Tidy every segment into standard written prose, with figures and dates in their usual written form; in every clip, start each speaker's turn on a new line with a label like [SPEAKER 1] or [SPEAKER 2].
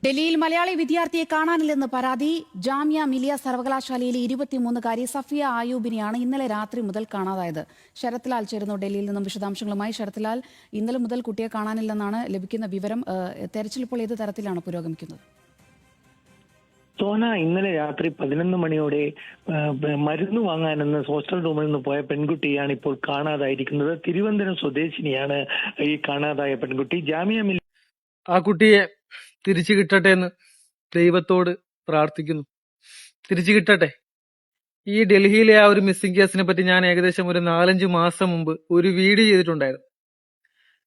[SPEAKER 1] ഡൽഹിയിൽ മലയാളി വിദ്യാർത്ഥിയെ കാണാനില്ലെന്ന് പരാതി. ജാമിയ മിലിയ സർവകലാശാലയിലെ 23-കാരി സഫിയ ആയൂബിനെയാണ് ഇന്നലെ രാത്രി മുതൽ കാണാതായത്. ശരത്ലാൽ ചേരുന്നു ഡൽഹിയിൽ നിന്നും വിശദാംശങ്ങളുമായി. ശരത്ലാൽ, ഇന്നലെ മുതൽ കുട്ടിയെ കാണാനില്ലെന്നാണ് ലഭിക്കുന്ന വിവരം. തെരച്ചിൽ ഇപ്പോൾ ഏത് തരത്തിലാണ് പുരോഗമിക്കുന്നത്?
[SPEAKER 2] സോന, ഇന്നലെ രാത്രി 11 മണിയോടെ മരുന്ന് വാങ്ങാനെന്ന് ഹോസ്റ്റൽ റൂമിൽ നിന്ന് പോയ പെൺകുട്ടിയാണ് ഇപ്പോൾ കാണാതായിരിക്കുന്നത്. തിരുവനന്തപുരം സ്വദേശിനിയാണ് ഈ കാണാതായ പെൺകുട്ടി. ജാമിയ
[SPEAKER 3] ആ കുട്ടിയെ തിരിച്ചു കിട്ടട്ടെ എന്ന് ദൈവത്തോട് പ്രാർത്ഥിക്കുന്നു. തിരിച്ചു കിട്ടട്ടെ. ഈ ഡൽഹിയിലെ ആ ഒരു മിസ്സിംഗ് കേസിനെ പറ്റി ഞാൻ ഏകദേശം ഒരു 4-5 മാസം മുമ്പ് ഒരു വീഡിയോ ചെയ്തിട്ടുണ്ടായിരുന്നു.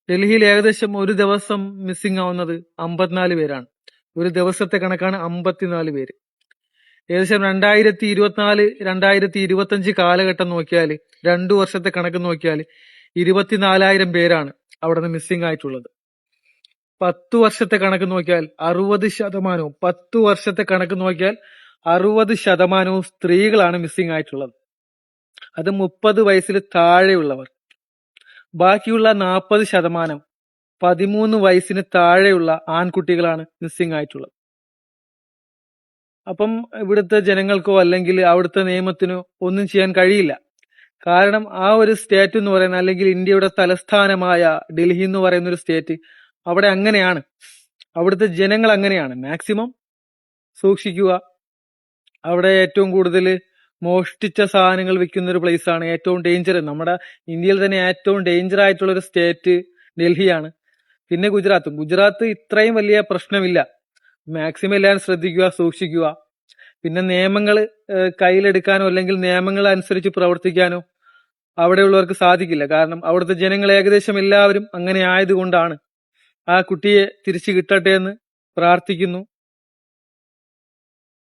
[SPEAKER 3] ഡൽഹിയിൽ ഏകദേശം ഒരു ദിവസം മിസ്സിംഗ് ആവുന്നത് 54 പേരാണ്. ഒരു ദിവസത്തെ കണക്കാണ് 54 പേര്. ഏകദേശം 2024-2025 കാലഘട്ടം നോക്കിയാൽ, 2 വർഷത്തെ കണക്ക് നോക്കിയാൽ 24,000 പേരാണ് അവിടെ നിന്ന് മിസ്സിംഗ് ആയിട്ടുള്ളത്. 10 വർഷത്തെ കണക്ക് നോക്കിയാൽ 60%, 10 വർഷത്തെ കണക്ക് നോക്കിയാൽ 60% സ്ത്രീകളാണ് മിസ്സിംഗ് ആയിട്ടുള്ളത്. അത് 30 വയസ്സിൽ താഴെയുള്ളവർ. ബാക്കിയുള്ള 40% 13 വയസ്സിന് താഴെയുള്ള ആൺകുട്ടികളാണ് മിസ്സിംഗ് ആയിട്ടുള്ളത്. അപ്പം ഇവിടുത്തെ ജനങ്ങൾക്കോ അല്ലെങ്കിൽ അവിടുത്തെ നിയമത്തിനോ ഒന്നും ചെയ്യാൻ കഴിയില്ല. കാരണം ആ ഒരു സ്റ്റേറ്റ് എന്ന് പറയുന്ന, അല്ലെങ്കിൽ ഇന്ത്യയുടെ തലസ്ഥാനമായ ഡൽഹി എന്ന് പറയുന്ന ഒരു സ്റ്റേറ്റ്, അവിടെ അങ്ങനെയാണ്. അവിടുത്തെ ജനങ്ങൾ അങ്ങനെയാണ്. മാക്സിമം സൂക്ഷിക്കുക. അവിടെ ഏറ്റവും കൂടുതൽ മോഷ്ടിച്ച സാധനങ്ങൾ വിൽക്കുന്ന ഒരു പ്ലേസ് ആണ്. ഏറ്റവും ഡേഞ്ചർ, നമ്മുടെ ഇന്ത്യയിൽ തന്നെ ഏറ്റവും ഡേഞ്ചർ ആയിട്ടുള്ള ഒരു സ്റ്റേറ്റ് ഡൽഹിയാണ്. പിന്നെ ഗുജറാത്ത് ഇത്രയും വലിയ പ്രശ്നമില്ല. മാക്സിമം എല്ലാവരും ശ്രദ്ധിക്കുക, സൂക്ഷിക്കുക. പിന്നെ നിയമങ്ങൾ കയ്യിലെടുക്കാനോ അല്ലെങ്കിൽ നിയമങ്ങൾ അനുസരിച്ച് പ്രവർത്തിക്കാനോ അവിടെയുള്ളവർക്ക് സാധിക്കില്ല. കാരണം അവിടുത്തെ ജനങ്ങൾ ഏകദേശം എല്ലാവരും അങ്ങനെ ആയതുകൊണ്ടാണ്. ആ കുട്ടിയെ തിരിച്ചു കിട്ടട്ടെ എന്ന് പ്രാർത്ഥിക്കുന്നു.